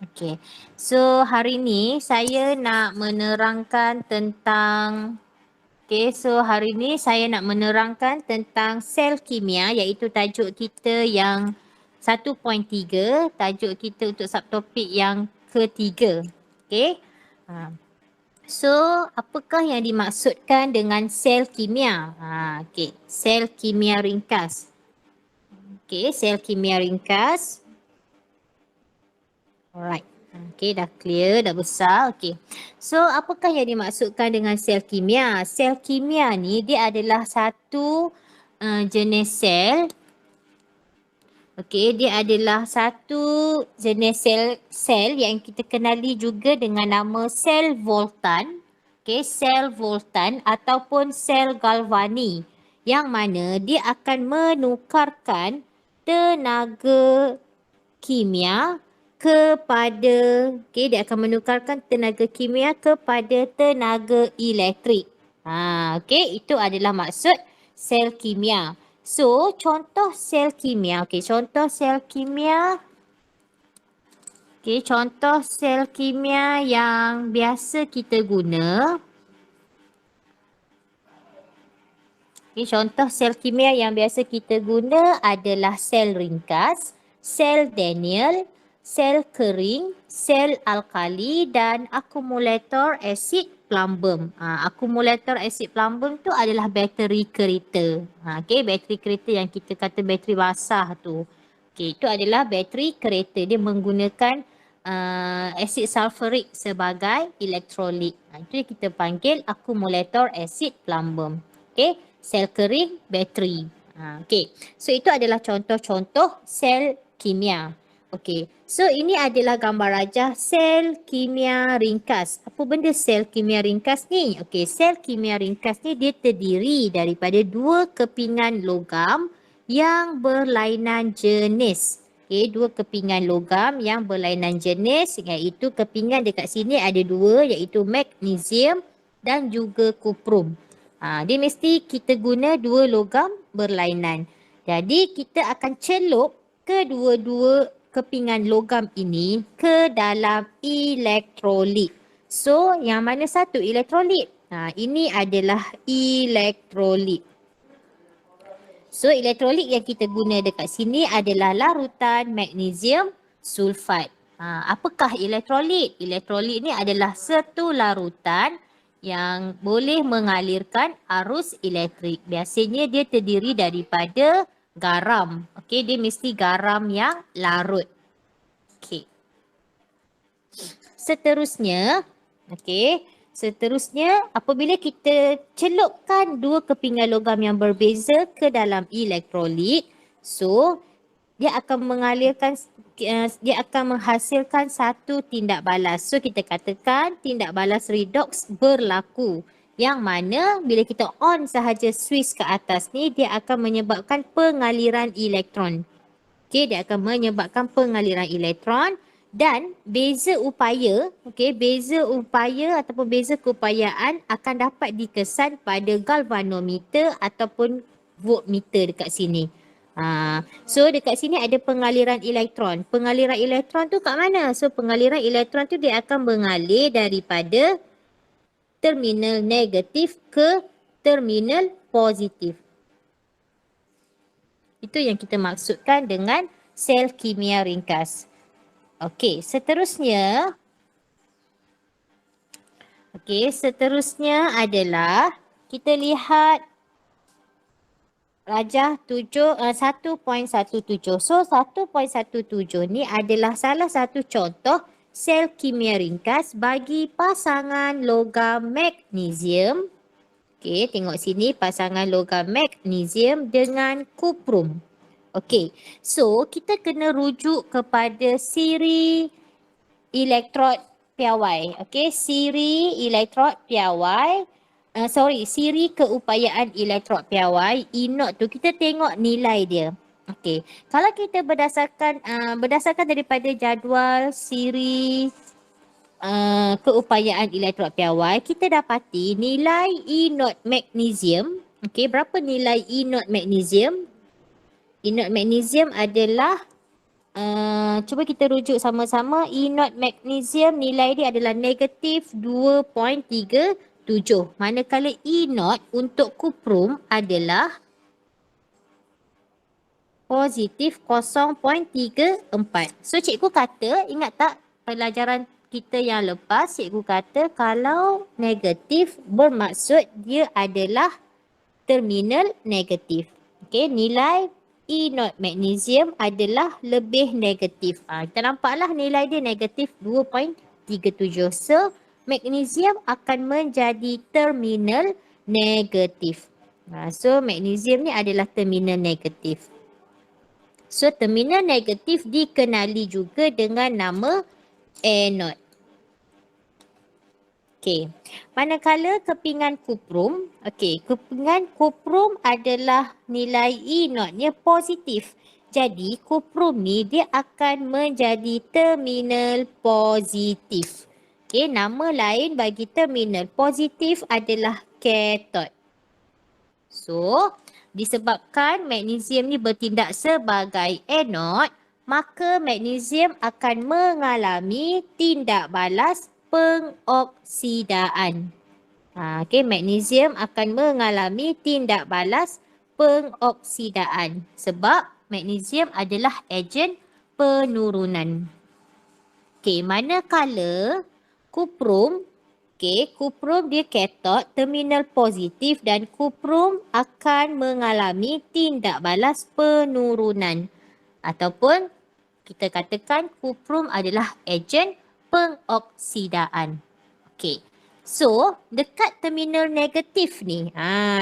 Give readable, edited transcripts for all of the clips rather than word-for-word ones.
Okay. So hari ni saya nak menerangkan tentang sel kimia, iaitu tajuk kita yang 1.3, tajuk kita untuk subtopik yang ketiga. Okay. So, apakah yang dimaksudkan dengan sel kimia? Okay. Sel kimia ringkas. Okay, sel kimia ringkas. Alright. Okay, dah clear, dah besar. Okay. So, apakah yang dimaksudkan dengan sel kimia? Sel kimia ni dia adalah satu jenis sel. Okay, dia adalah satu jenis sel yang kita kenali juga dengan nama sel Voltan. Okay, sel Voltan ataupun sel Galvani. Yang mana dia akan menukarkan tenaga kimia kepada, dia akan menukarkan tenaga kimia kepada tenaga elektrik. Itu adalah maksud sel kimia. So, contoh sel kimia. Contoh sel kimia yang biasa kita guna. Contoh sel kimia yang biasa kita guna adalah sel ringkas, sel Daniell, sel kering, sel alkali dan akumulator asid plumbum. Akumulator asid plumbum tu adalah bateri kereta. Bateri kereta yang kita kata bateri basah tu. Itu adalah bateri kereta. Dia menggunakan asid sulfurik sebagai elektrolit. Itu yang kita panggil akumulator asid plumbum. Sel kering, bateri. So itu adalah contoh-contoh sel kimia. So ini adalah gambar rajah sel kimia ringkas. Apa benda sel kimia ringkas ni? Sel kimia ringkas ni dia terdiri daripada dua kepingan logam yang berlainan jenis. Dua kepingan logam yang berlainan jenis, iaitu kepingan dekat sini ada dua, iaitu magnesium dan juga kuprum. Dia mesti kita guna dua logam berlainan. Jadi kita akan celup kedua-dua kepingan logam ini ke dalam elektrolit. So, yang mana satu elektrolit? Ini adalah elektrolit. So, elektrolit yang kita guna dekat sini adalah larutan magnesium sulfat. Apakah elektrolit? Elektrolit ni adalah satu larutan yang boleh mengalirkan arus elektrik. Biasanya dia terdiri daripada garam. Dia mesti garam yang larut. Seterusnya, apabila kita celupkan dua kepingan logam yang berbeza ke dalam elektrolit, so dia akan menghasilkan satu tindak balas. So kita katakan tindak balas redox berlaku. Yang mana bila kita on sahaja switch ke atas ni, dia akan menyebabkan pengaliran elektron. Dia akan menyebabkan pengaliran elektron dan beza upaya ataupun beza keupayaan akan dapat dikesan pada galvanometer ataupun voltmeter dekat sini. So dekat sini ada pengaliran elektron. Pengaliran elektron tu kat mana? So pengaliran elektron tu dia akan mengalir daripada terminal negatif ke terminal positif. Itu yang kita maksudkan dengan sel kimia ringkas. Seterusnya adalah kita lihat rajah 1.17. So 1.17 ni adalah salah satu contoh sel kimia ringkas bagi pasangan logam magnesium. Tengok sini pasangan logam magnesium dengan kuprum. So kita kena rujuk kepada siri elektrod piawai. Siri elektrod piawai. Siri keupayaan elektrod piawai E0 tu kita tengok nilai dia. Kalau kita berdasarkan daripada jadual siri keupayaan elektrod piawai, kita dapati nilai E0 magnesium. Berapa nilai E0 magnesium? E0 magnesium adalah Cuba kita rujuk sama-sama. E0 magnesium nilai dia adalah negatif 2.37. Manakala E0 untuk kuprum adalah positif 0.34. So cikgu kata, ingat tak pelajaran kita yang lepas, cikgu kata kalau negatif bermaksud dia adalah terminal negatif. Okey, nilai E0 magnesium adalah lebih negatif. Kita nampaklah nilai dia negatif 2.37. So, magnesium akan menjadi terminal negatif. So, magnesium ni adalah terminal negatif. So, terminal negatif dikenali juga dengan nama anode. Okey. Manakala kepingan kuprum, kepingan kuprum adalah nilai E0-nya positif. Jadi, kuprum ni dia akan menjadi terminal positif. Okey, nama lain bagi terminal positif adalah katot. So, disebabkan magnesium ni bertindak sebagai anode, maka magnesium akan mengalami tindak balas pengoksidaan. Magnesium akan mengalami tindak balas pengoksidaan sebab magnesium adalah ejen penurunan. Manakala kuprum, kuprum dia katot terminal positif dan kuprum akan mengalami tindak balas penurunan. Ataupun kita katakan kuprum adalah ejen pengoksidaan. So dekat terminal negatif ni,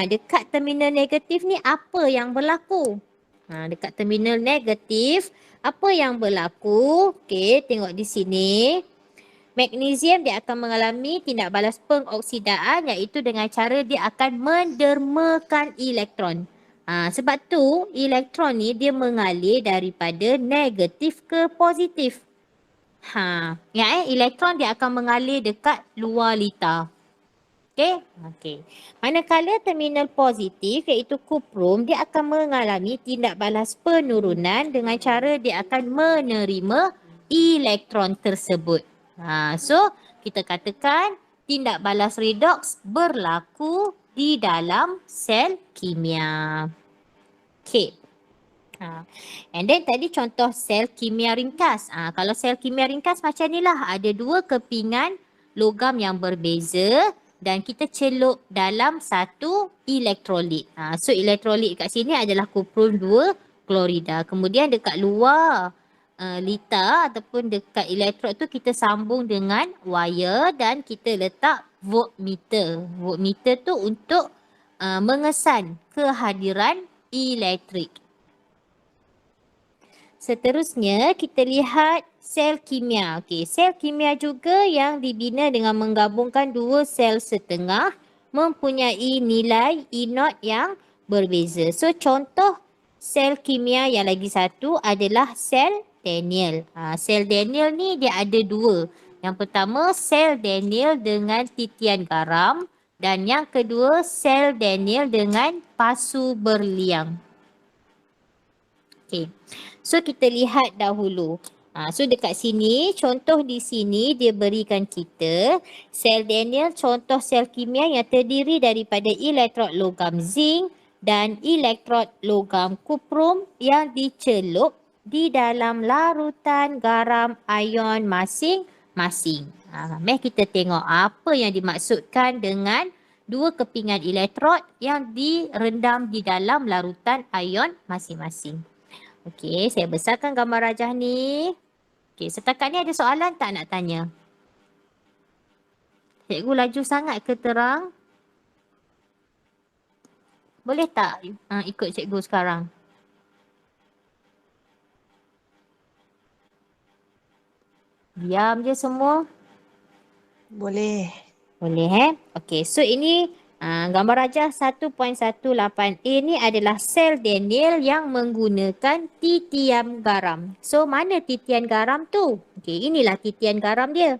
dekat terminal negatif ni apa yang berlaku? Dekat terminal negatif, apa yang berlaku? Tengok di sini. Magnesium dia akan mengalami tindak balas pengoksidaan iaitu dengan cara dia akan mendermakan elektron. Sebab tu elektron ni dia mengalir daripada negatif ke positif. Elektron dia akan mengalir dekat luar litar. Okey. Manakala terminal positif iaitu kuprum dia akan mengalami tindak balas penurunan dengan cara dia akan menerima elektron tersebut. So kita katakan tindak balas redoks berlaku di dalam sel kimia. And then tadi contoh sel kimia ringkas. Kalau sel kimia ringkas macam ni lah. Ada dua kepingan logam yang berbeza dan kita celup dalam satu elektrolit. So elektrolit kat sini adalah kuprum 2 klorida. Kemudian dekat luar litar ataupun dekat elektrod tu kita sambung dengan wire dan kita letak voltmeter. Voltmeter tu untuk mengesan kehadiran elektrik. Seterusnya kita lihat sel kimia. Sel kimia juga yang dibina dengan menggabungkan dua sel setengah mempunyai nilai E0 yang berbeza. So contoh sel kimia yang lagi satu adalah sel Daniell. Sel Daniell ni dia ada dua. Yang pertama sel Daniell dengan titian garam dan yang kedua sel Daniell dengan pasu berliang. So kita lihat dahulu. So dekat sini, contoh di sini dia berikan kita sel Daniell, contoh sel kimia yang terdiri daripada elektrod logam zinc dan elektrod logam kuprum yang dicelup di dalam larutan garam ion masing-masing. Mari kita tengok apa yang dimaksudkan dengan dua kepingan elektrod yang direndam di dalam larutan ion masing-masing. Saya besarkan gambar rajah ni. Setakat ni ada soalan tak nak tanya? Cikgu laju sangat ke terang? Boleh tak ikut cikgu sekarang? Diam je semua. Boleh. Boleh so ini gambar rajah 1.18A ni adalah sel Daniell yang menggunakan titian garam. So mana titian garam tu? Inilah titian garam dia.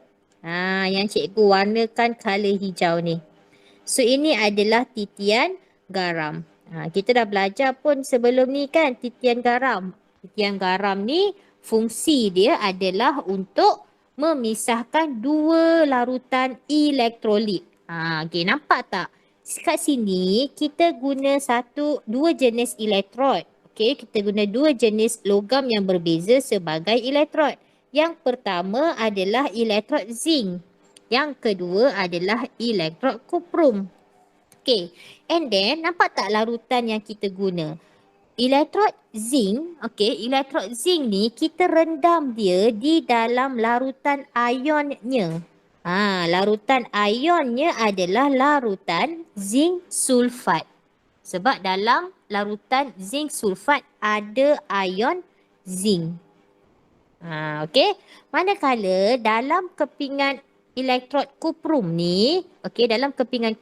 Yang cikgu warnakan color hijau ni. So ini adalah titian garam. Kita dah belajar pun sebelum ni kan titian garam. Titian garam ni Fungsi dia adalah untuk memisahkan dua larutan elektrolit. Okey, nampak tak? Kat sini kita guna dua jenis elektrod. Okey, kita guna dua jenis logam yang berbeza sebagai elektrod. Yang pertama adalah elektrod zinc. Yang kedua adalah elektrod kuprum. Okey, and then nampak tak larutan yang kita guna? Elektrod zinc, elektrod zinc ni kita rendam dia di dalam larutan ionnya. Larutan ionnya adalah larutan zinc sulfat. Sebab dalam larutan zinc sulfat ada ion zinc. Manakala dalam kepingan elektrod kuprum ni, dalam kepingan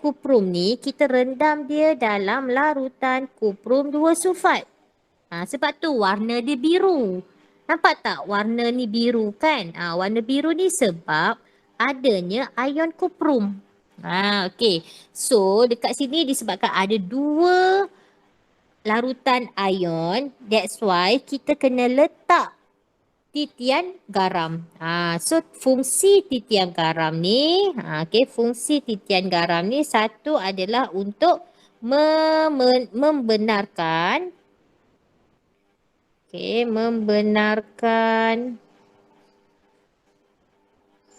kuprum ni kita rendam dia dalam larutan kuprum 2 sulfat. Sebab tu warna dia biru. Nampak tak warna ni biru kan? Warna biru ni sebab adanya ion kuprum. So dekat sini disebabkan ada dua larutan ion, that's why kita kena letak titian garam. So fungsi titian garam ni, fungsi titian garam ni satu adalah untuk membenarkan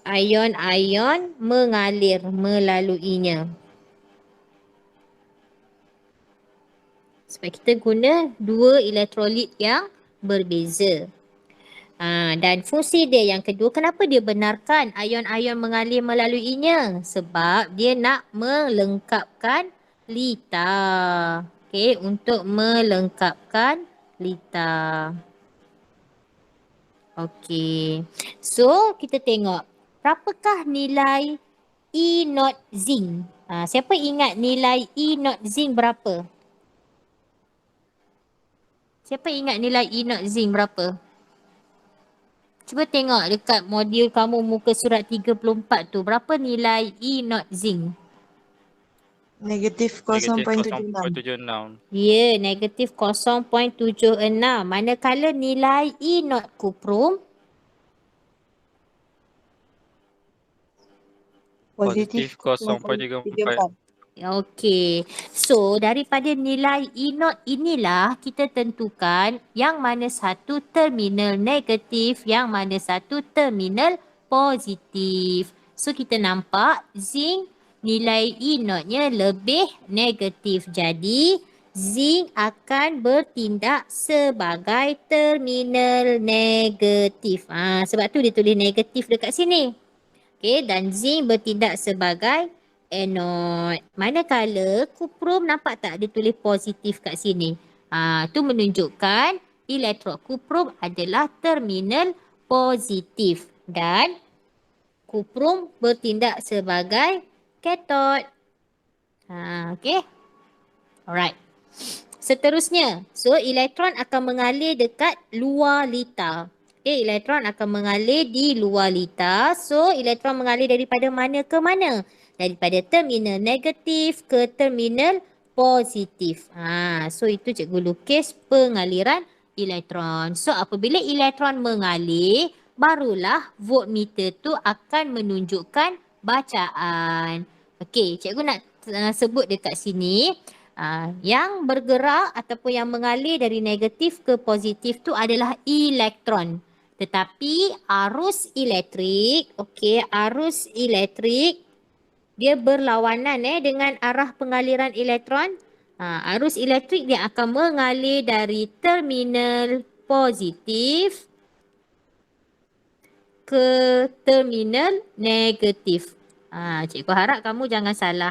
ion-ion mengalir melaluinya. Sebab kita guna dua elektrolit yang berbeza. Dan fungsi dia yang kedua, kenapa dia benarkan ion-ion mengalir melaluinya? Sebab dia nak melengkapkan lita. Untuk melengkapkan lita. So kita tengok berapakah nilai E0 zinc? Siapa ingat nilai E0 zinc berapa? Siapa ingat nilai E0 zinc berapa? Cuba tengok dekat modul kamu muka surat 34 tu. Berapa nilai E0 zinc? Negatif 0.76. Ya, negatif 0.76. Manakala nilai E0 kuprum? Positif 0.34. Okey. So, daripada nilai E0 inilah kita tentukan yang mana satu terminal negatif, yang mana satu terminal positif. So, kita nampak zinc nilai E0-nya lebih negatif. Jadi, zinc akan bertindak sebagai terminal negatif. Sebab tu dia tulis negatif dekat sini. Dan zinc bertindak sebagai anode. Manakala kuprum nampak tak dia tulis positif kat sini. Tu menunjukkan elektrod kuprum adalah terminal positif dan kuprum bertindak sebagai katod. Alright. Seterusnya, so elektron akan mengalir dekat luar lita. Elektron akan mengalir di luar lita. So elektron mengalir daripada mana ke mana? Daripada terminal negatif ke terminal positif. So itu cikgu lukis pengaliran elektron. So apabila elektron mengalir, barulah voltmeter tu akan menunjukkan bacaan. Cikgu nak sebut dekat sini. Yang bergerak ataupun yang mengalir dari negatif ke positif tu adalah elektron. Tetapi arus elektrik, arus elektrik dia berlawanan dengan arah pengaliran elektron. Arus elektrik dia akan mengalir dari terminal positif ke terminal negatif. Cikgu harap kamu jangan salah.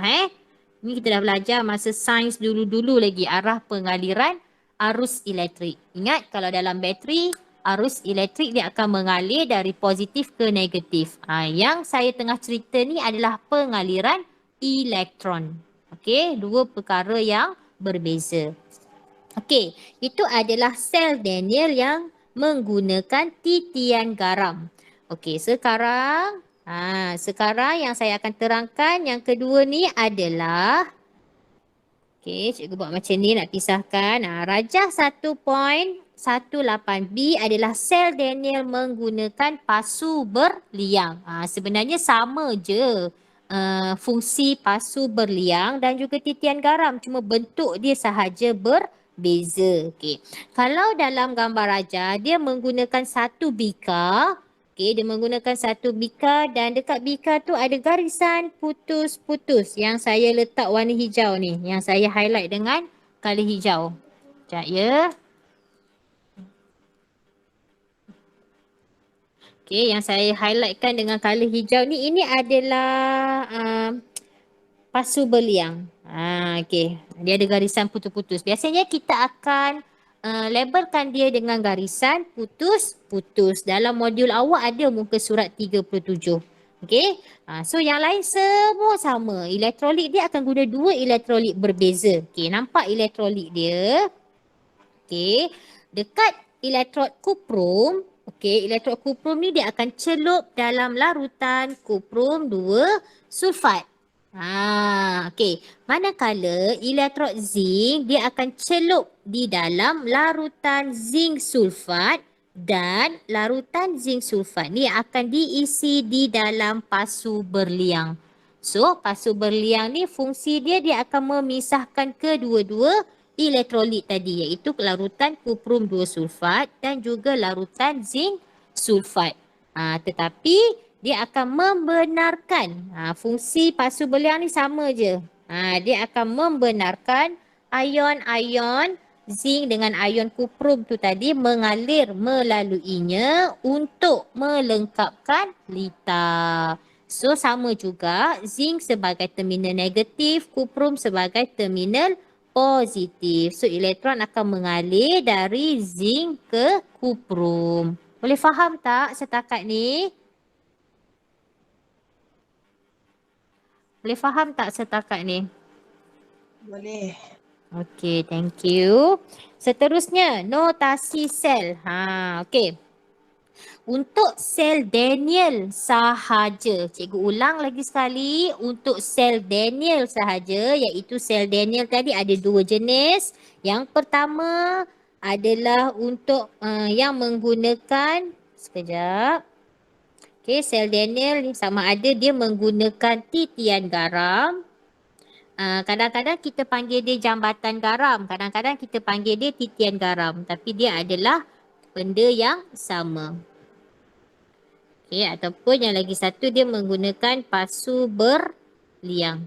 Ni kita dah belajar masa sains dulu-dulu lagi arah pengaliran arus elektrik. Ingat kalau dalam bateri, arus elektrik dia akan mengalir dari positif ke negatif. Yang saya tengah cerita ni adalah pengaliran elektron. Dua perkara yang berbeza. Itu adalah sel Daniell yang menggunakan titian garam. Sekarang yang saya akan terangkan yang kedua ni adalah cikgu buat macam ni nak pisahkan. Rajah 1.1 18B adalah sel Daniell menggunakan pasu berliang. Sebenarnya sama je fungsi pasu berliang dan juga titian garam. Cuma bentuk dia sahaja berbeza. Okay. Kalau dalam gambar Raja, dia menggunakan satu bika. Okay, dia menggunakan satu bika dan dekat bika tu ada garisan putus-putus yang saya letak warna hijau ni. Yang saya highlight dengan color hijau. Sekejap ya. Okay, yang saya highlightkan dengan color hijau ni, ini adalah pasu berliang. Okay, dia ada garisan putus-putus. Biasanya kita akan labelkan dia dengan garisan putus-putus. Dalam modul awal ada muka surat 37. Okay, so yang lain semua sama. Elektrolit dia akan guna dua elektrolit berbeza. Okay, nampak elektrolit dia. Okay, dekat elektrod kuprum, okay, elektrod kuprum ni dia akan celup dalam larutan kuprum 2 sulfat. Okay. Manakala elektrod zinc dia akan celup di dalam larutan zinc sulfat dan larutan zinc sulfat ni akan diisi di dalam pasu berliang. So, pasu berliang ni fungsi dia akan memisahkan kedua-dua elektrolit tadi iaitu larutan kuprum 2 sulfat dan juga larutan zinc sulfat. Tetapi dia akan membenarkan fungsi pasu berliang ni sama je. Dia akan membenarkan ion-ion zinc dengan ion kuprum tu tadi mengalir melaluinya untuk melengkapkan litar. So sama juga zinc sebagai terminal negatif, kuprum sebagai terminal positif. So elektron akan mengalir dari zinc ke kuprum. Boleh faham tak setakat ni? Boleh faham tak setakat ni? Boleh. Okay, thank you. Seterusnya, notasi sel. Okay. Untuk sel Daniell sahaja, cikgu ulang lagi sekali, untuk sel Daniell sahaja, iaitu sel Daniell tadi ada dua jenis. Yang pertama adalah untuk yang menggunakan, sekejap. Okay, sel Daniell ni sama ada dia menggunakan titian garam. Kadang-kadang kita panggil dia jambatan garam, kadang-kadang kita panggil dia titian garam. Tapi dia adalah benda yang sama. Okay, ataupun yang lagi satu dia menggunakan pasu berliang.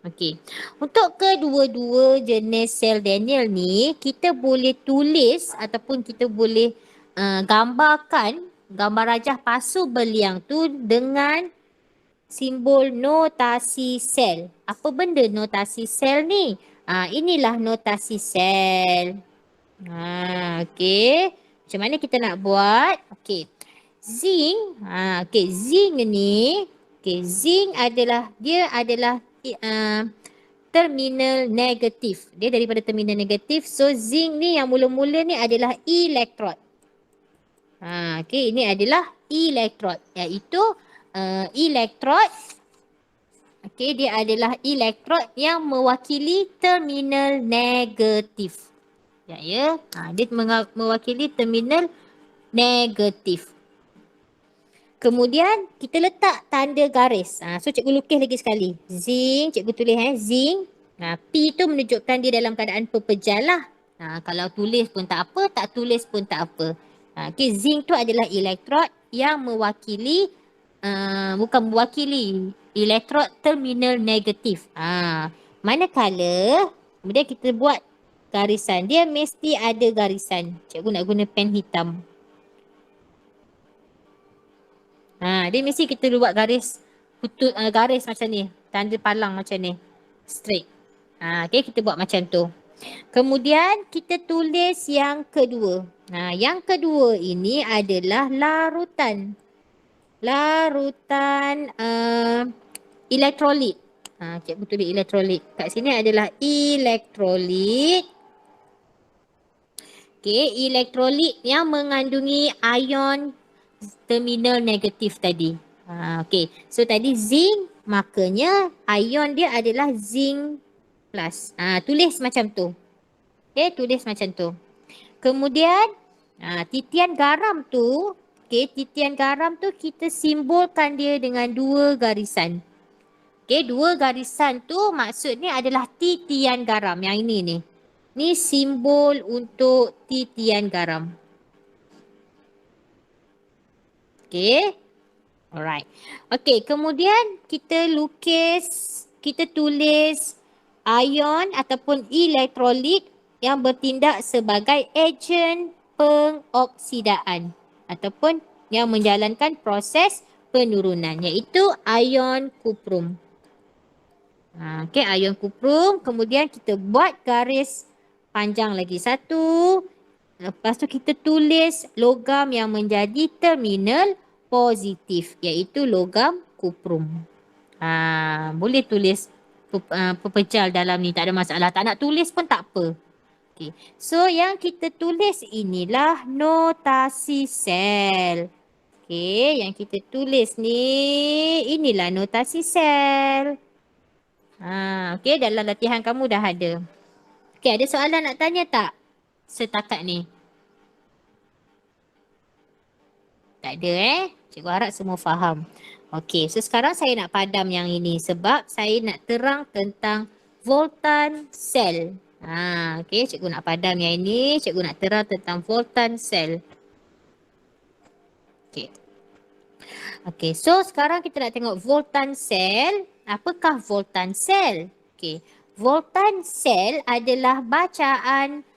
Okay. Untuk kedua-dua jenis sel Daniell ni, kita boleh tulis ataupun kita boleh gambarkan gambar rajah pasu berliang tu dengan simbol notasi sel. Apa benda notasi sel ni? Inilah notasi sel. Okay. Macam mana kita nak buat? Okay. Zinc, zinc ni, zinc adalah, dia adalah terminal negatif. Dia daripada terminal negatif. So zinc ni yang mula-mula ni adalah elektrod. Ini adalah elektrod, iaitu elektrod. Dia adalah elektrod yang mewakili terminal negatif. Dia mewakili terminal negatif. Kemudian kita letak tanda garis. So cikgu lukis lagi sekali. Zinc, cikgu tulis zinc. P tu menunjukkan dia dalam keadaan pepejal lah. Kalau tulis pun tak apa, tak tulis pun tak apa. Zinc tu adalah elektrod yang mewakili, bukan mewakili, elektrod terminal negatif. Manakala, kemudian kita buat garisan. Dia mesti ada garisan. Cikgu nak guna pen hitam. Dia mesti kita buat garis garis macam ni. Tanda palang macam ni. Straight. Okay, kita buat macam tu. Kemudian kita tulis yang kedua. Yang kedua ini adalah larutan. Larutan elektrolit. Cikgu tulis elektrolit. Kat sini adalah elektrolit. Okay, elektrolit yang mengandungi ion terminal negatif tadi. Okay, so tadi zinc, makanya ion dia adalah zinc plus. Tulis macam tu. Okay, tulis macam tu. Kemudian titian garam tu, titian garam tu kita simbolkan dia dengan 2 garisan. 2 garisan tu maksudnya adalah titian garam. Yang ini ni. Ni simbol untuk titian garam. Alright. Kemudian kita tulis ion ataupun elektrolit yang bertindak sebagai ejen pengoksidaan ataupun yang menjalankan proses penurunan, iaitu ion kuprum. Ion kuprum, kemudian kita buat garis panjang lagi satu. Lepas tu kita tulis logam yang menjadi terminal positif, iaitu logam kuprum. Boleh tulis pepejal dalam ni, tak ada masalah. Tak nak tulis pun tak apa. So yang kita tulis inilah notasi sel. Yang kita tulis ni inilah notasi sel. Dalam latihan kamu dah ada. Ada soalan nak tanya tak setakat ni? Tak ada Cikgu harap semua faham. So sekarang saya nak padam yang ini sebab saya nak terang tentang voltan sel. Cikgu nak padam yang ini, cikgu nak terang tentang voltan sel. So sekarang kita nak tengok voltan sel. Apakah voltan sel? Voltan sel adalah bacaan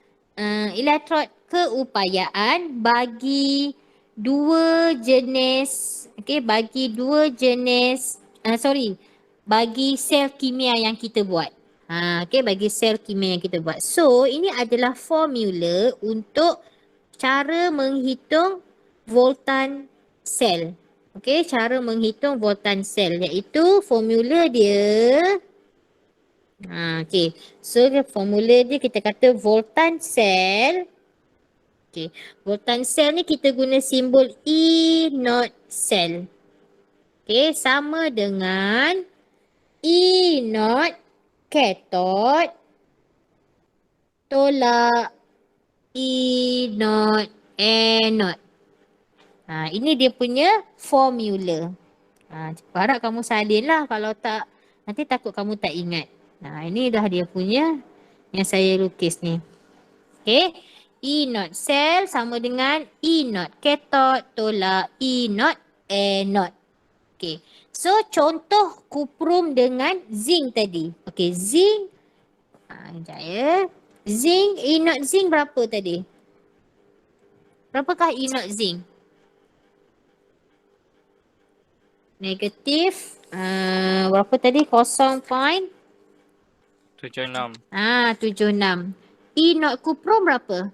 elektrod keupayaan bagi dua jenis bagi sel kimia yang kita buat. Bagi sel kimia yang kita buat. So ini adalah formula untuk cara menghitung voltan sel. Cara menghitung voltan sel, iaitu formula dia. So formula dia kita kata voltan sel. Voltan sel ni kita guna simbol E0 sel. Sama dengan E0 kathod tolak E0 anode. Ini dia punya formula. Harap kamu salin lah, kalau tak nanti takut kamu tak ingat. Ini dah dia punya yang saya lukis ni. E0 sel sama dengan E0 kathod tolak E0 anode. So contoh kuprum dengan zinc tadi. Zinc. Zinc, E0 zinc berapa tadi? Berapakah E0 zinc? Negatif. Berapa tadi? 0.76. 76. E0 kuprum berapa?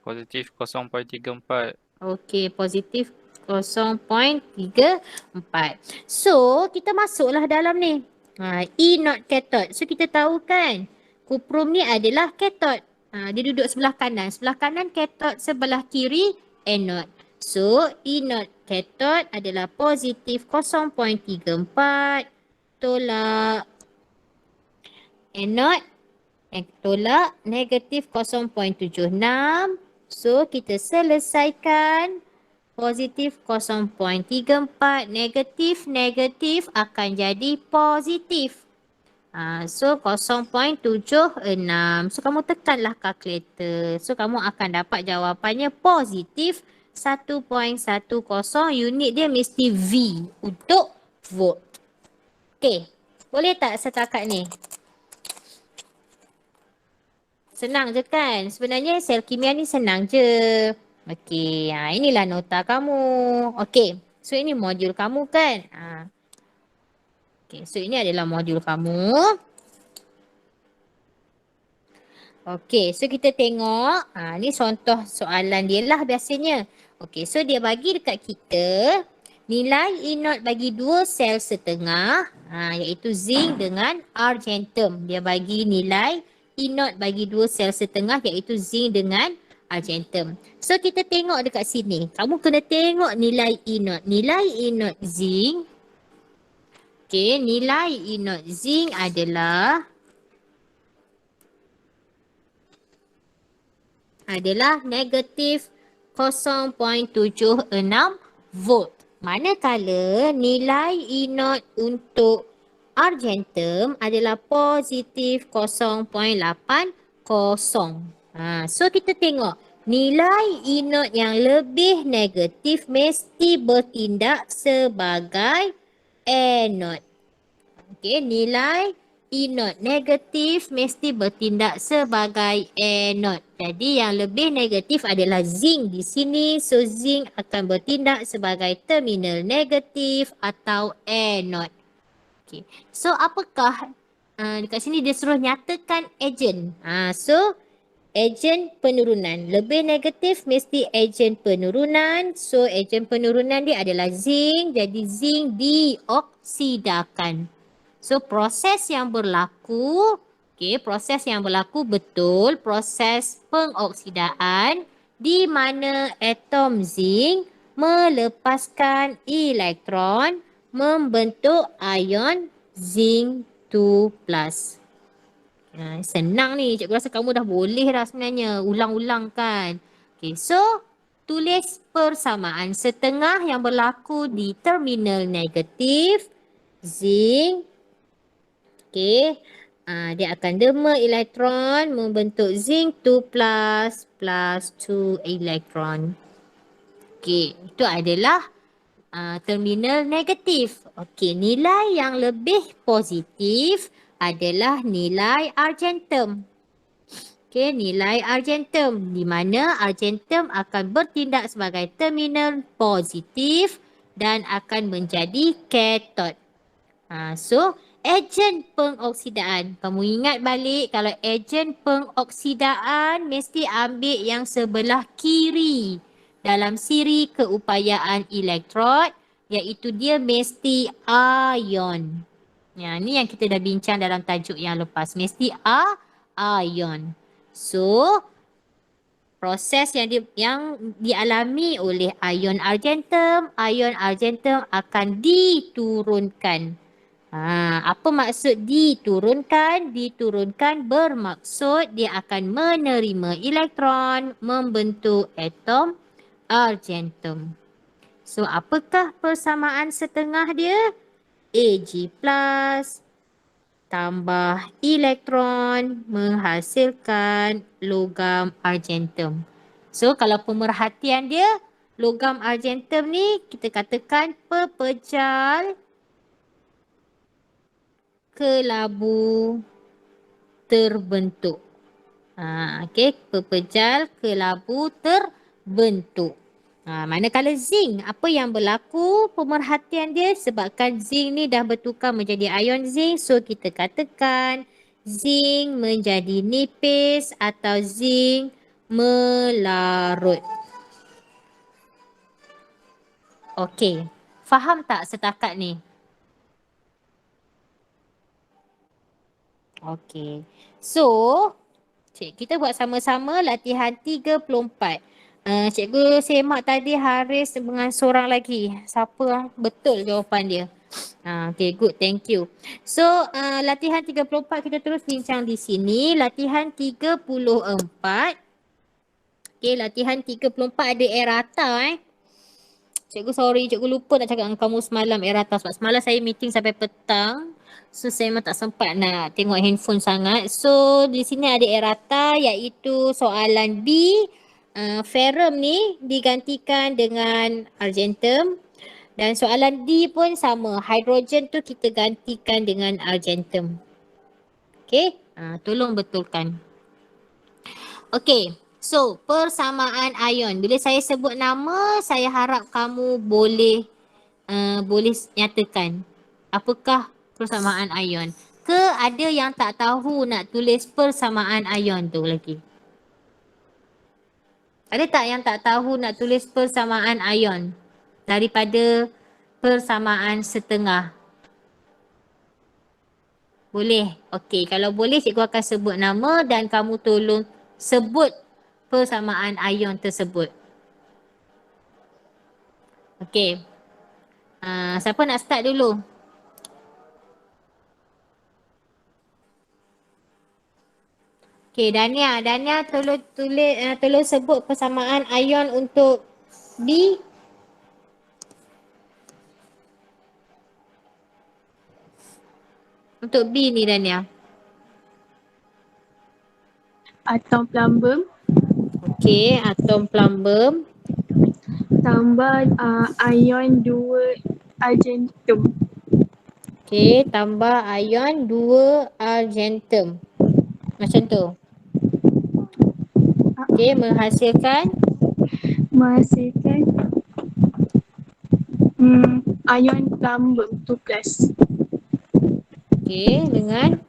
Positif 0.34. Positif 0.34. So, kita masuklah dalam ni. E0 kathod. So, kita tahu kan, kuprum ni adalah kathod. Dia duduk sebelah kanan. Sebelah kanan kathod, sebelah kiri anode. So, E0 kathod adalah positif 0.34 tolak anode tolak negatif 0.76. So, kita selesaikan positif 0.34, negatif akan jadi positif. So, 0.76. So, kamu tekanlah kalkulator. So, kamu akan dapat jawapannya positif 1.10. Unit dia mesti V untuk volt. Boleh tak setakat ni? Senang je kan? Sebenarnya sel kimia ni senang je. Inilah nota kamu. So ini modul kamu kan? So ini adalah modul kamu. So kita tengok. Ni contoh soalan dia lah biasanya. So dia bagi dekat kita nilai E0 bagi 2 sel setengah, iaitu zinc dengan argentum. Dia bagi nilai E0 bagi 2 sel setengah, iaitu zinc dengan argentum. So kita tengok dekat sini. Kamu kena tengok nilai E0. Nilai E0 zinc. Nilai E0 zinc adalah adalah negatif 0.76 volt. Manakala nilai E0 untuk argentum adalah positif 0.80. So kita tengok nilai E0 yang lebih negatif mesti bertindak sebagai anode. Okey, nilai E0 negatif mesti bertindak sebagai anode. Jadi yang lebih negatif adalah zinc di sini. So zinc akan bertindak sebagai terminal negatif atau anode. Okey. So apakah dekat sini dia suruh nyatakan ejen. So ejen penurunan. Lebih negatif mesti ejen penurunan. So ejen penurunan dia adalah zinc. Jadi zinc dioksidakan. So proses yang berlaku, proses yang berlaku betul proses pengoksidaan di mana atom zinc melepaskan elektron membentuk ion zinc 2+. Senang ni, cikgu rasa kamu dah boleh dah sebenarnya ulang-ulang kan. So tulis persamaan setengah yang berlaku di terminal negatif zinc. Dia akan dema elektron membentuk zinc 2+ plus 2 elektron. Itu adalah terminal negatif. Nilai yang lebih positif adalah nilai argentum. Nilai argentum di mana argentum akan bertindak sebagai terminal positif dan akan menjadi katod. So ejen pengoksidaan. Kamu ingat balik kalau ejen pengoksidaan mesti ambil yang sebelah kiri dalam siri keupayaan elektrod iaitu dia mesti ion. Ni yang kita dah bincang dalam tajuk yang lepas. Mesti ion. So proses yang dialami oleh ion argentum akan diturunkan. Apa maksud diturunkan? Diturunkan bermaksud dia akan menerima elektron membentuk atom argentum. So apakah persamaan setengah dia? Ag plus tambah elektron menghasilkan logam argentum. So kalau pemerhatian dia, logam argentum ni kita katakan pepejal kelabu terbentuk. Pepejal kelabu terbentuk. Manakala zinc, apa yang berlaku pemerhatian dia sebabkan zinc ni dah bertukar menjadi ion zinc. So kita katakan zinc menjadi nipis atau zinc melarut. Faham tak setakat ni? So kita buat sama-sama latihan 34. Cikgu semak tadi Haris dengan seorang lagi. Siapa betul jawapan dia? Good, thank you. So latihan 34 kita terus bincang di sini. Latihan 34. Latihan 34 ada errata Cikgu sorry, cikgu lupa nak cakap dengan kamu semalam errata sebab semalam saya meeting sampai petang. So saya memang tak sempat nak tengok handphone sangat. So di sini ada errata iaitu soalan B. Ferrum ni digantikan dengan argentum. Dan soalan D pun sama. Hidrogen tu kita gantikan dengan argentum. Tolong betulkan. So persamaan ion. Bila saya sebut nama, saya harap kamu boleh nyatakan apakah persamaan ion. Ke ada yang tak tahu nak tulis persamaan ion tu lagi? Ada tak yang tak tahu nak tulis persamaan ion daripada persamaan setengah? Boleh? Kalau boleh cikgu akan sebut nama dan kamu tolong sebut persamaan ion tersebut. Siapa nak start dulu? Okey, Dania tolong sebut persamaan ion untuk B. Untuk B ni Dania. Atom plumbum Okey, atom plumbum. tambah ion 2 argentum. Okey, tambah ion 2 argentum. Macam tu. Okey, menghasilkan Menghasilkan ion plumbum 2+. okey dengan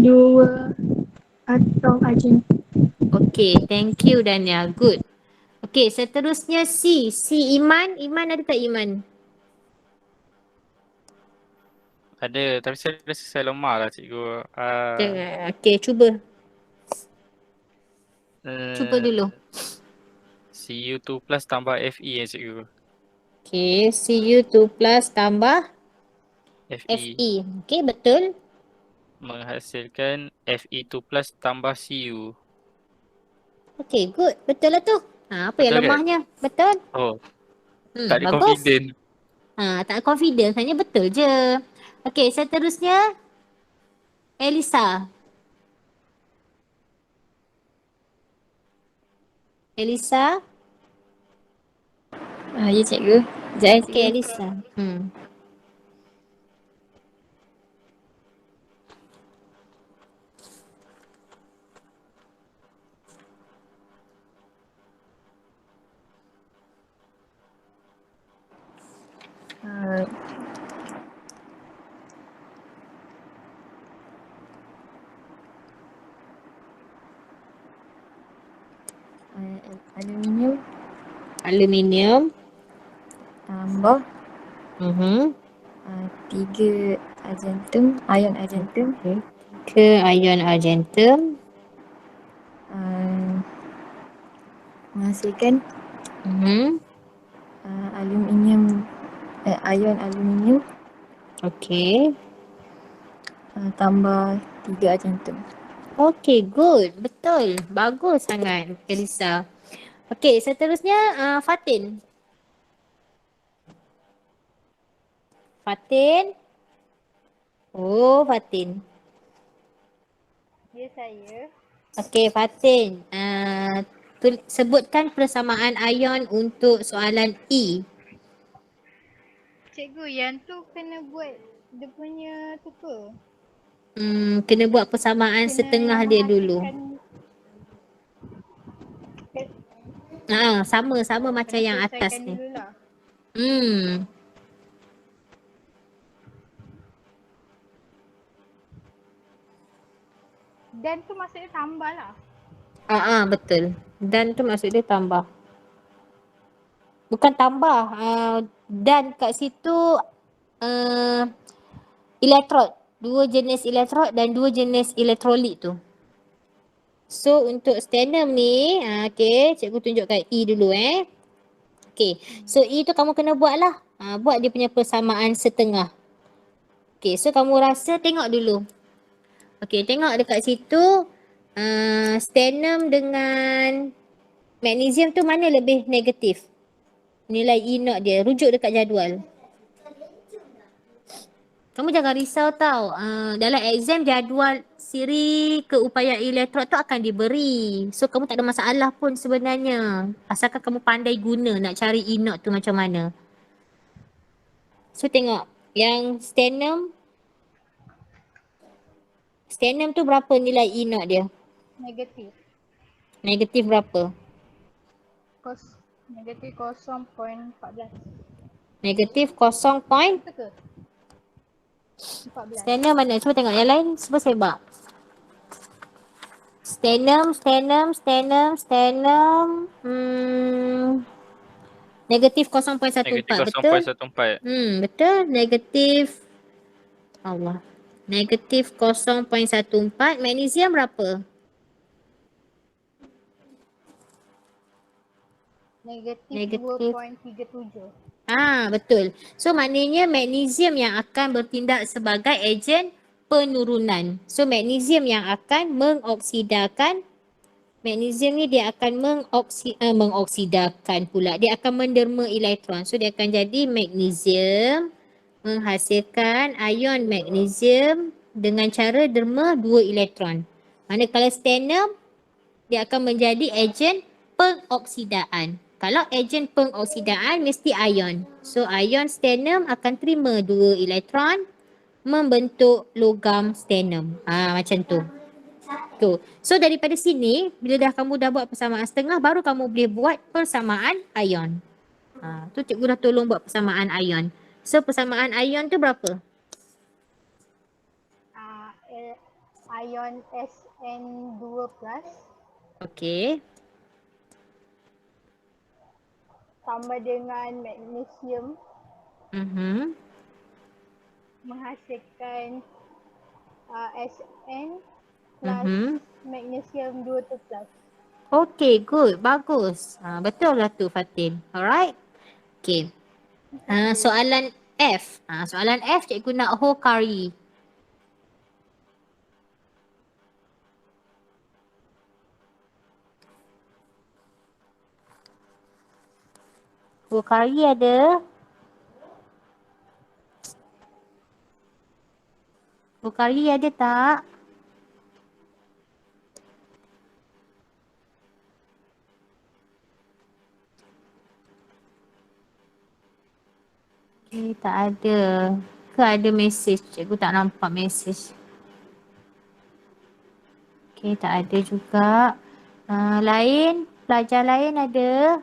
2 atom argentum. okey, thank you Dania. Good. Okey, seterusnya C. C Iman. Iman ada tak Iman? Ada, tapi saya rasa saya lemah lah cikgu. Okey, cuba. Cuba Uh, dulu. Cu2 plus tambah Fe ya cikgu. Okey, Cu2 plus tambah Fe Fe. Okey, betul. menghasilkan Fe2 plus tambah Cu. Okey, good. Betul lah tu. Apa yang Betul kan? lemahnya? Betul. Oh, tak ada Bagus. confident. Tak confident. Hanya betul je. Okey, seterusnya Elisa. Elisa. Ya cikgu. Sekejap Okey, cikgu. Elisa. Aluminium Aluminium. tambah Mhm. 3 argentum, ion argentum. Ke ion argentum. Menghasilkan Mhm. aluminium, ion aluminium Okey. tambah 3 argentum. Okey, good. Betul. Bagus sangat Elisa. Okey, seterusnya Fatin. Fatin. Oh, Fatin. Ya, saya. Okey, Fatin. Sebutkan persamaan ion untuk soalan E. Cikgu, yang tu kena buat dia punya tu ke? Kena buat persamaan Kena setengah dia dulu. Sama macam yang atas ni. Dululah. Dan tu maksudnya tambah lah. Betul. Dan tu maksud dia tambah. Bukan tambah. Dan kat situ elektrod. 2 jenis elektrod dan 2 jenis elektrolit tu. So untuk sternum ni, okay, cikgu tunjukkan E dulu Okay, so E tu kamu kena buat lah. Buat dia punya persamaan setengah. Okay, so kamu rasa tengok dulu. Okay, tengok dekat situ sternum dengan magnesium tu mana lebih negatif? Nilai E naught dia. Rujuk dekat jadual. Kamu jangan risau tau. Dalam exam jadual siri keupayaan elektrod tu akan diberi. So kamu tak ada masalah pun sebenarnya. Asalkan kamu pandai guna nak cari E naught tu macam mana. So tengok. Yang sternum. Sternum tu berapa nilai E naught dia? Negatif. Negatif berapa? Negatif 0.14. Negatif 0. Betul ke? 14. Sternum mana? Cuba tengok yang lain. Cuba sebab. Sternum. Negatif 0.14. Negatif Betul? 0.14. Betul. Negatif 0.14. Magnesium berapa? Negatif. 2.37. Betul. So maknanya magnesium yang akan bertindak sebagai ejen penurunan. So magnesium yang akan mengoksidakan, magnesium ni dia akan mengoksidakan pula. Dia akan menderma elektron. So dia akan jadi magnesium menghasilkan ion magnesium dengan cara derma 2 elektron. Manakala stannum dia akan menjadi ejen pengoksidaan. Kalau ejen pengoksidaan mesti ion. So ion stannum akan terima 2 elektron membentuk logam stannum. Macam tu. Tu. So daripada sini bila kamu dah buat persamaan setengah baru kamu boleh buat persamaan ion. Tu cikgu dah tolong buat persamaan ion. So persamaan ion tu berapa? Ion SN2+. Okey. Tambah dengan magnesium menghasilkan SN plus magnesium 2 tu plus. Okay, good. Bagus. Betul lah tu Fatin. Alright. Okay. Soalan F. Soalan F cikgu nak whole kari. Whole kari ada. Whole kari ada tak? Okay, tak ada. Ke ada mesej? Cikgu tak nampak mesej. Okay, tak ada juga. Lain? Pelajar lain ada?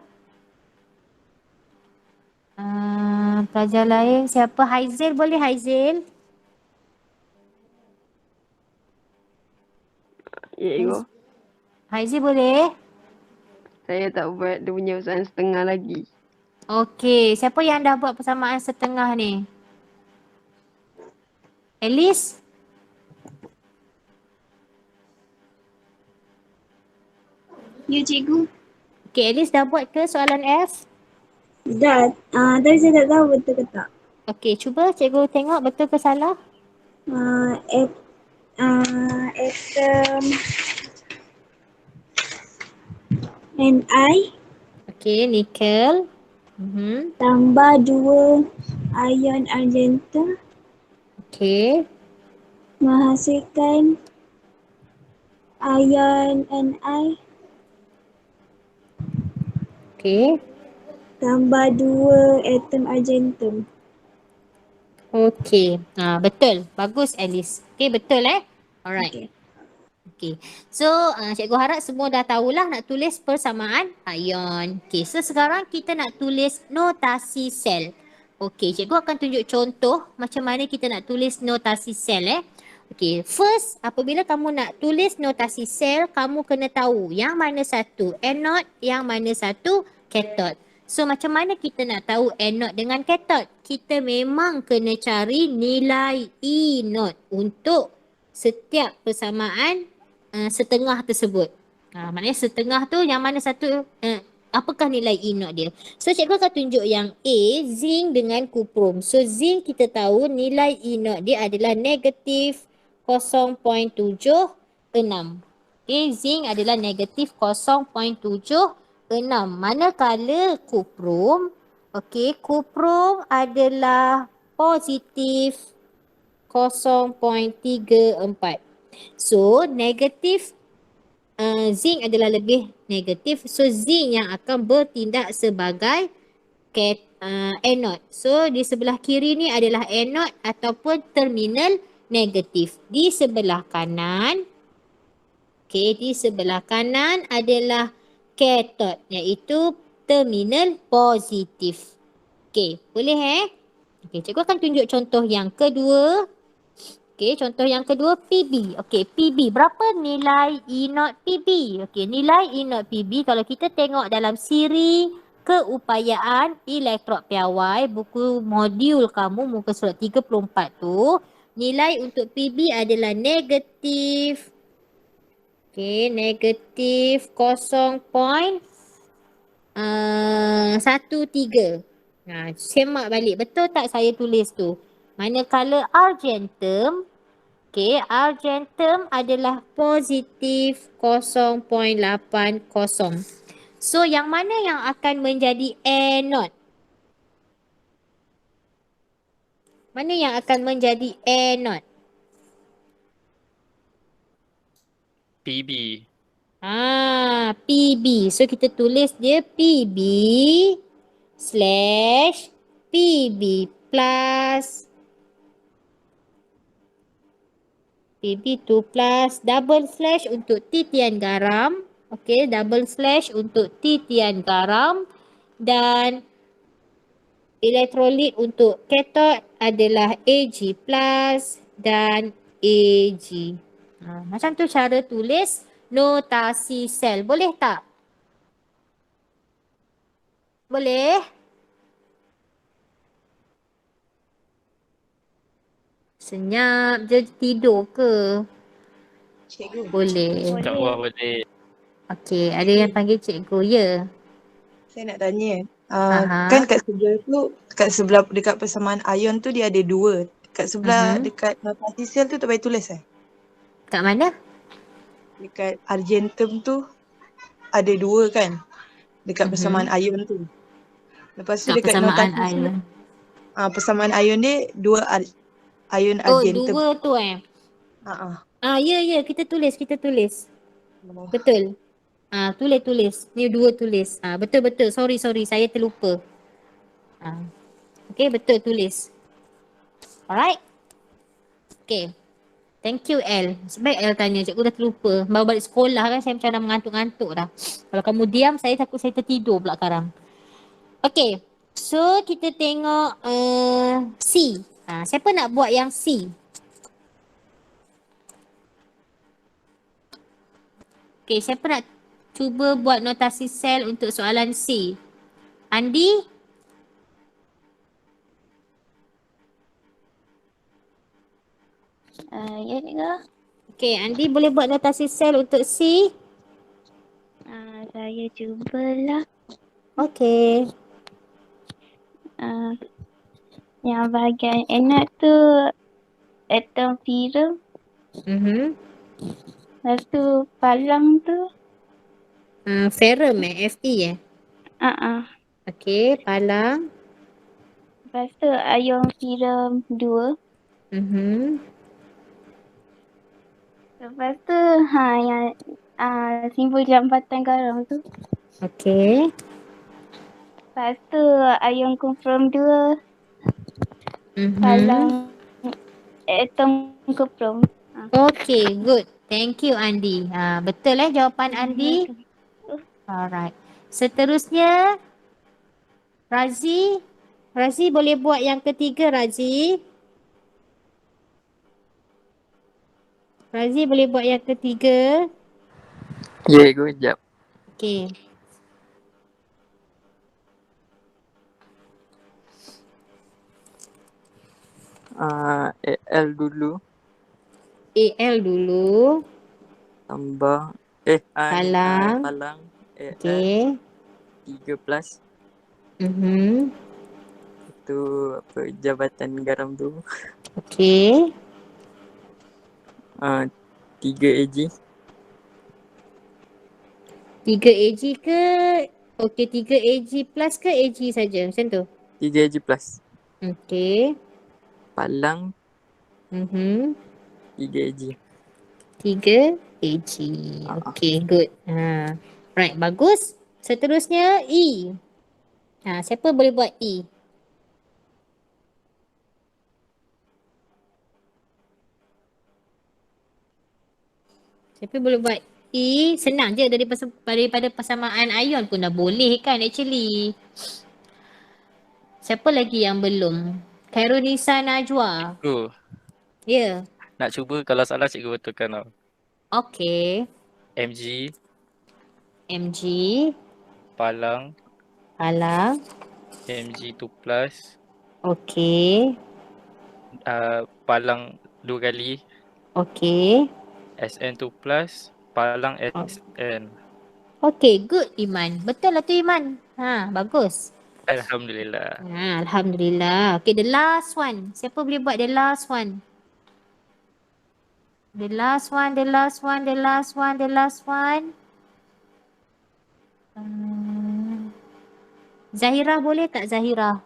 Pelajar lain siapa? Haizil boleh Haizil? Ya, Ibu. Haizil boleh? Saya tak buat dia punya usahaan setengah lagi. Okey, siapa yang dah buat persamaan setengah ni? Alice? Ya cikgu. Okey, Alice dah buat ke soalan F? Dah. Tapi saya tak tahu betul ke tak. Okey, cuba cikgu tengok betul ke salah. Atom Ni Okey, nikel. tambah 2 ion argentum Okey. menghasilkan ion Ni Okey. tambah 2 atom argentum. Okey. Betul. Bagus Alice. Okey, betul Alright. Okey. Okay. So, cikgu harap semua dah tahulah nak tulis persamaan ion. Okay, so sekarang kita nak tulis notasi sel. Okay, cikgu akan tunjuk contoh macam mana kita nak tulis notasi sel Okay, first apabila kamu nak tulis notasi sel, kamu kena tahu yang mana satu anode, yang mana satu cathode. So, macam mana kita nak tahu anode dengan cathode? Kita memang kena cari nilai E naught untuk setiap persamaan setengah tersebut. Maknanya setengah tu yang mana satu, apakah nilai E naught dia. So cikgu akan tunjuk yang A, zinc dengan kuprum. So zinc kita tahu nilai E naught dia adalah negatif 0.76. Okay, zinc adalah negatif 0.76. Manakala kuprum, kuprum adalah positif 0.34. So negatif zinc adalah lebih negatif. So zinc yang akan bertindak sebagai anode. So di sebelah kiri ni adalah anode ataupun terminal negatif. Di sebelah kanan, di sebelah kanan adalah cathode iaitu terminal positif. Boleh cikgu akan tunjuk contoh yang kedua. Contoh yang kedua PB. PB. Berapa nilai E naught PB? Nilai E naught PB kalau kita tengok dalam siri keupayaan elektrod piawai, buku modul kamu muka surat 34 tu, nilai untuk PB adalah negatif. Negatif 0.13. Semak balik. Betul tak saya tulis tu? Manakala argentum Okey, argentum adalah positif 0.80. So, yang mana yang akan menjadi anode? Mana yang akan menjadi anode? PB. PB. So, kita tulis dia PB slash PB plus PB2 plus double slash untuk titian garam. Okey, double slash untuk titian garam dan elektrolit untuk katot adalah Ag plus dan Ag. Macam tu cara tulis notasi sel. Boleh tak? Boleh? Senyap je tidur ke? Cikgu. Boleh. Tak buat boleh. Okey, ada yang panggil cikgu, ya? Saya nak tanya. Aha. Kan kat sebelah tu, kat sebelah dekat persamaan ion tu dia ada 2. Kat sebelah dekat notasi sel tu tak payah tulis Kat mana? Dekat argentum tu ada 2 kan? Dekat persamaan ion tu. Lepas tu Kat dekat persamaan notasi sel, ion. persamaan ion dia 2 ion Oh, argentum. 2 tu Ya, kita tulis. Betul. Tulis. Ni 2 tulis. Betul. Sorry. Saya terlupa. Okay, betul tulis. Alright. Okay. Thank you, L. Sebab L tanya, cikgu dah terlupa. Baru balik sekolah kan, saya macam dah mengantuk-ngantuk dah. Kalau kamu diam, saya takut saya tertidur pula sekarang. Okay. So, kita tengok C. Siapa nak buat yang C? Okay, siapa nak cuba buat notasi sel untuk soalan C? Andi? Ya, cikgu. Okay, Andi boleh buat notasi sel untuk C? Saya cubalah. Okay. Yang bahagian anode tu atom ferrum. Lepas tu palang tu. Ferrum Fe Okay, palang. Lepas tu ion ferrum 2. Lepas tu yang simbol jambatan garam tu. Okay. Lepas tu ion kuprum 2. Palang atom kuprum. Okay, good. Thank you, Andi. Betul jawapan Andi? Alright. Seterusnya, Razi. Razi boleh buat yang ketiga, Razi. Razi boleh buat yang ketiga. Ya, cikgu, sekejap. Okay. AL dulu. AL dulu. Tambah Palang. palang AL Okay. 3 plus. Itu jabatan garam tu. Okay. 3 AG. 3 AG ke? Okay, 3 AG plus ke AG saja? Macam tu? 3 AG plus. Okay. Palang 3 AG. 3 AG. Okay, good. Right, bagus. Seterusnya E. Siapa boleh buat E? Siapa boleh buat E? Senang je daripada persamaan ion pun dah boleh kan actually. Siapa lagi yang belum? Khairunisa Najwa. Cikgu, Ya. nak cuba kalau salah cikgu betulkan tau. Okay. MG, MG. palang, Palang. MG2 plus, Okay. palang 2 kali, Okay. SN2 plus, palang SN. Okay, good Iman. Betul lah tu Iman. Bagus. Alhamdulillah. Alhamdulillah. Okay, the last one. Siapa boleh buat the last one? The last one. Zahira boleh tak Zahira?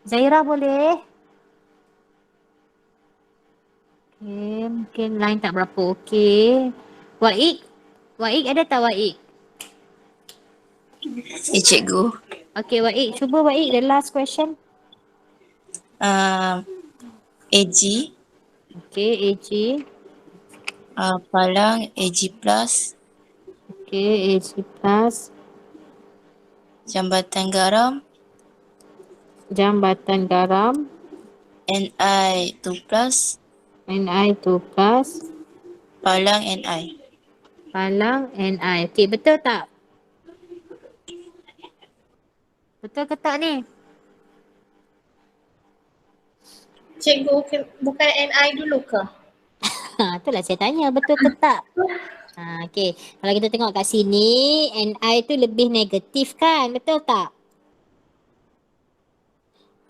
Zahira boleh? Okay, mungkin line tak berapa okey. Waik ada tak Waik? Cikgu. Okay Waik, cuba Waik the last question. AG, Okay, AG. Palang, AG plus, Okay, AG plus. Jambatan Garam, Jambatan Garam. NI 2 plus, NI 2 plus. Palang NI. Palang NI. Okay, betul tak? Betul ke tak ni? Cikgu, bukan NI dulu ke? Itulah saya tanya, betul ke tak? Okay. Kalau kita tengok kat sini, NI tu lebih negatif kan? Betul tak?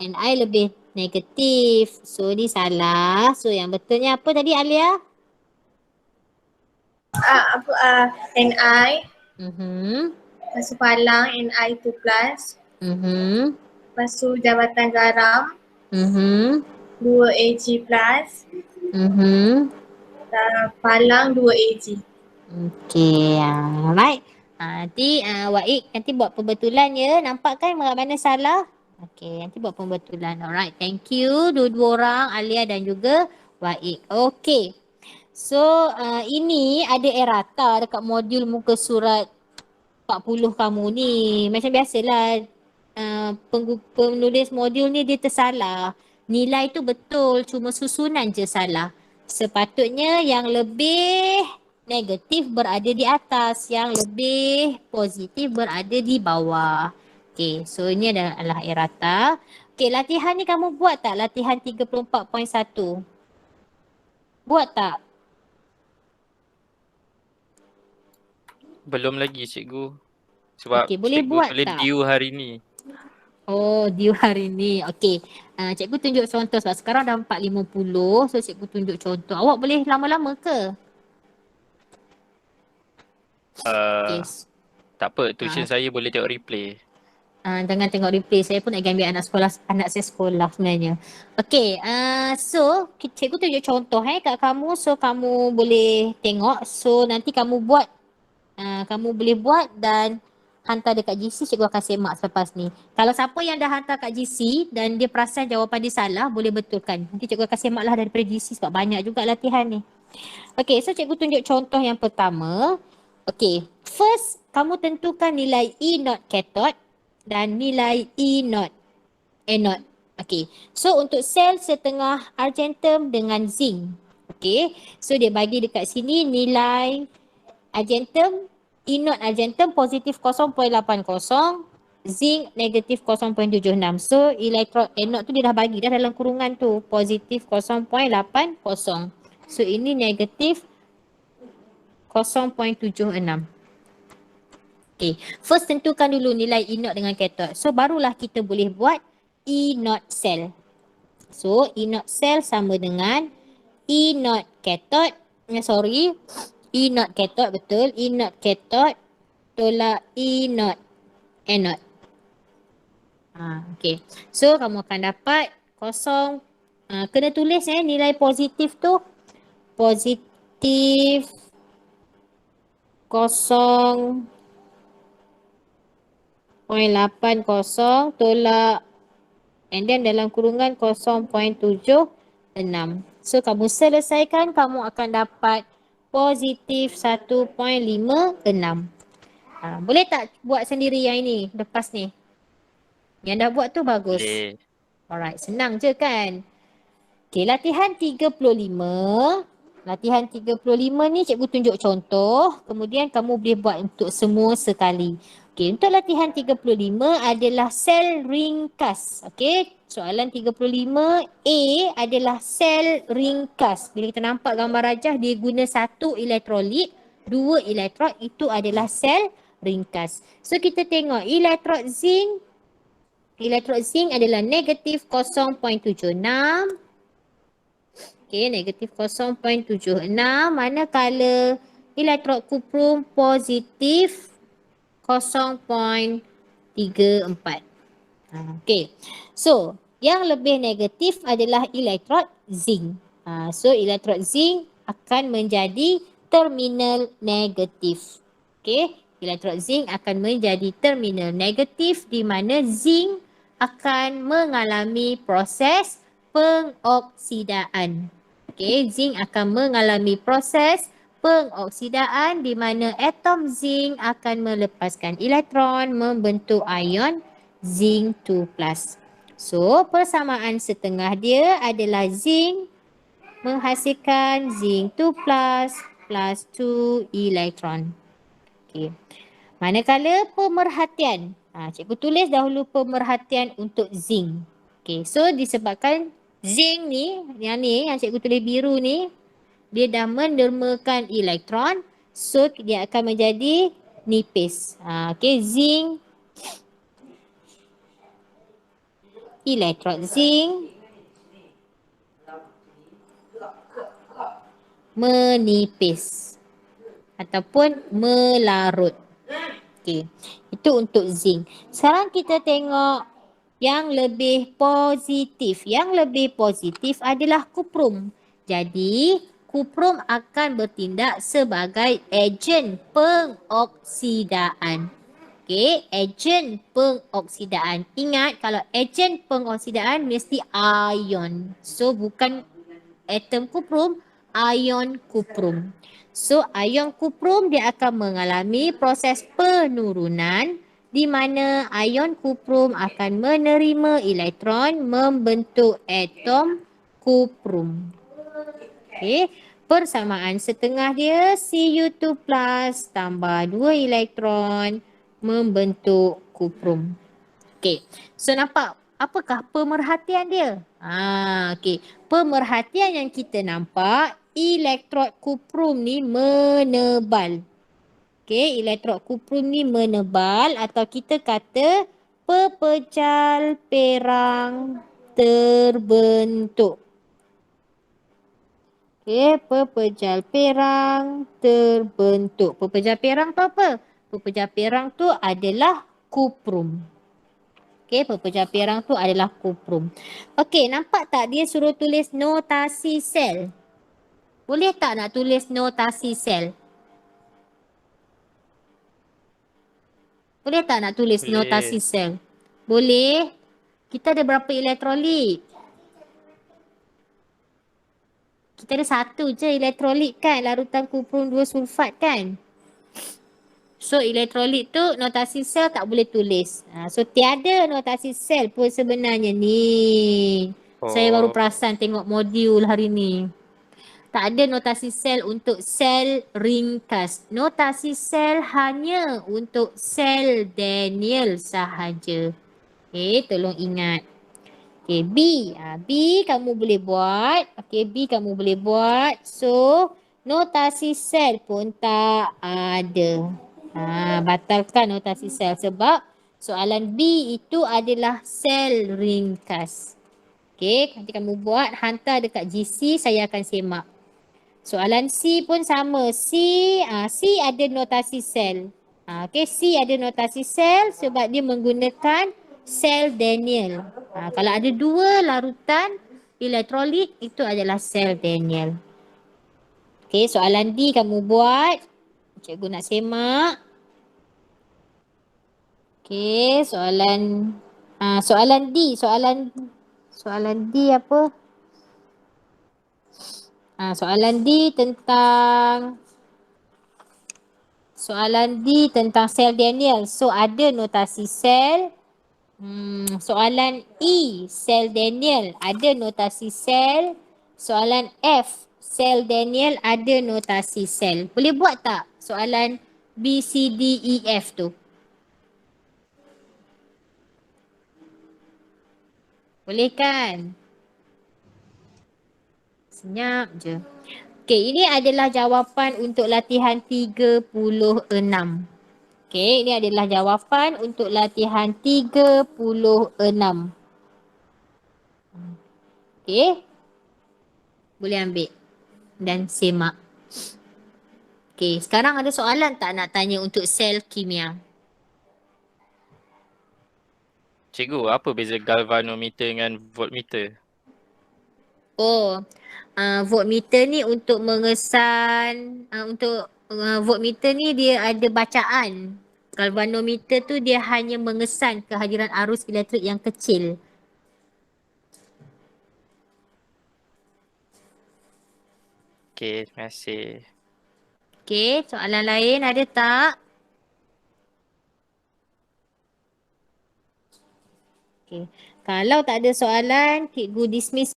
NI lebih negatif. So, ni salah. So, yang betulnya apa tadi Alia? NI, Mhm. lepas tu Palang NI 2 plus, Mhm. lepas tu Jambatan Garam Mhm. 2 AG plus, Mhm. dan Palang 2 AG. Okay, alright. Nanti Waik nanti buat pembetulan ya. Nampak kan mana salah? Okay, nanti buat pembetulan. Alright, thank you dua-dua orang, Alia dan juga Waik. Okay. So, ini ada errata dekat modul muka surat 40 kamu ni. Macam biasalah, penulis modul ni dia tersalah. Nilai tu betul, cuma susunan je salah. Sepatutnya yang lebih negatif berada di atas, yang lebih positif berada di bawah. Okay, so ini adalah errata. Okay, latihan ni kamu buat tak? Latihan 34.1. Buat tak? Belum lagi cikgu. Sebab Okey, boleh cikgu buat tulis tak? due hari ni. Oh, due hari ni. Okey. Cikgu tunjuk contoh sebab sekarang dah 4.50. So, cikgu tunjuk contoh. Awak boleh lama-lama ke? Okey. Tak apa, tuition saya boleh tengok replay. Jangan tengok replay. Saya pun nak ambil anak saya sekolah sebenarnya. Okey. So, cikgu tunjuk contoh kat kamu. So, kamu boleh tengok. So, nanti kamu buat. Kamu boleh buat dan hantar dekat GC, cikgu akan semak selepas ni. Kalau siapa yang dah hantar kat GC dan dia perasan jawapan dia salah, boleh betulkan. Nanti cikgu akan semak lah daripada GC sebab banyak juga latihan ni. Okay, so cikgu tunjuk contoh yang pertama. Okay, first kamu tentukan nilai E not cathode dan nilai E not anode. Okay, so untuk sel setengah argentum dengan zinc. Okay, so dia bagi dekat sini nilai argentum, E not argentum positif 0.80, zinc negatif 0.76. So elektron anode tu dia dah bagi dah dalam kurungan tu positif 0.80. So ini negatif 0.76. Okay, first tentukan dulu nilai E not dengan cathode. So barulah kita boleh buat E not cell. So E not cell sama dengan E not cathode. E not cathode betul. E not cathode tolak E not anode. Okay. So kamu akan dapat kosong. Kena tulis nilai positif tu. Positif 0.80 tolak and then dalam kurungan 0.76. So kamu selesaikan, kamu akan dapat positif 1.56. Boleh tak buat sendiri yang ini lepas ni? Yang dah buat tu bagus. Boleh. Alright, senang je kan? Okay, latihan 35. Latihan 35 ni cikgu tunjuk contoh. Kemudian kamu boleh buat untuk semua sekali. Okay, untuk latihan 35 adalah sel ringkas. Okay, soalan 35A adalah sel ringkas. Bila kita nampak gambar rajah, dia guna 1 elektrolit, 2 elektrod, itu adalah sel ringkas. So kita tengok elektrod zinc Elektrod zinc adalah negatif 0.76. Okey, negatif 0.76. Manakala elektrod kuprum positif 0.34. Okey. So, yang lebih negatif adalah elektrod zinc. So, elektrod zinc akan menjadi terminal negatif. Okey, elektrod zinc akan menjadi terminal negatif di mana zinc akan mengalami proses pengoksidaan. Okey, zinc akan mengalami proses pengoksidaan di mana atom zinc akan melepaskan elektron membentuk ion zinc 2+. So, persamaan setengah dia adalah zinc menghasilkan zinc 2+ plus 2 elektron. Okey. Manakala pemerhatian, cikgu tulis dahulu pemerhatian untuk zinc. Okey, so disebabkan zinc ni, yang cikgu tulis biru ni, dia dah mendermakan elektron, so dia akan menjadi nipis. Okey, zinc, elektrod zinc menipis ataupun melarut. Okey, itu untuk zinc. Sekarang kita tengok yang lebih positif. Yang lebih positif adalah kuprum. Jadi, kuprum akan bertindak sebagai ejen pengoksidaan. Okey, ejen pengoksidaan. Ingat, kalau ejen pengoksidaan mesti ion. So, bukan atom kuprum, ion kuprum. So, ion kuprum dia akan mengalami proses penurunan di mana ion kuprum akan menerima elektron membentuk atom kuprum. Okey, persamaan setengah dia Cu2+ tambah 2 elektron membentuk kuprum. Okey, so nampak apakah pemerhatian dia? Okey, pemerhatian yang kita nampak elektrod kuprum ni menebal. Okey, elektrod kuprum ni menebal atau kita kata pepejal perang terbentuk. Okey, pepejal perang terbentuk. Pepejal perang tu apa? Pepejal perang tu adalah kuprum. Okey, pepejal perang tu adalah kuprum. Okey, nampak tak dia suruh tulis notasi sel? Boleh tak nak tulis notasi sel? Boleh tak nak tulis Boleh. notasi sel? Boleh. Kita ada berapa elektrolit? Kita ada satu je elektrolit kan, larutan kuprum 2 sulfat kan? So elektrolit tu notasi sel tak boleh tulis. So tiada notasi sel pun sebenarnya ni. Saya baru perasan tengok modul hari ni. Tak ada notasi sel untuk sel ringkas. Notasi sel hanya untuk sel Daniell sahaja. Okey, tolong ingat. Okey, B. B kamu boleh buat. Okey, B kamu boleh buat. So, notasi sel pun tak ada. Batalkan notasi sel sebab soalan B itu adalah sel ringkas. Okey, nanti kamu buat, hantar dekat GC, saya akan semak. Soalan C pun sama. C ada notasi sel. Okey, C ada notasi sel sebab dia menggunakan sel Daniell. Kalau ada 2 larutan elektrolit, itu adalah sel Daniell. Okey, soalan D kamu buat. Cikgu nak semak. Okey, soalan D. Soalan D apa? Soalan D tentang sel Daniell. So ada notasi sel. Soalan E, sel Daniell ada notasi sel. Soalan F, sel Daniell ada notasi sel. Boleh buat tak soalan B, C, D, E, F tu? Boleh kan? Senyap je. Okey, ini adalah jawapan untuk latihan 36. Okey, ini adalah jawapan untuk latihan 36. Okey. Boleh ambil dan semak. Okey, sekarang ada soalan tak nak tanya untuk sel kimia? Cikgu, apa beza galvanometer dengan voltmeter? Oh, voltmeter ni untuk mengesan, voltmeter ni dia ada bacaan. Galvanometer tu dia hanya mengesan kehadiran arus elektrik yang kecil. Okey, terima kasih. Okey, soalan lain ada tak? Okey, kalau tak ada soalan, cikgu dismiss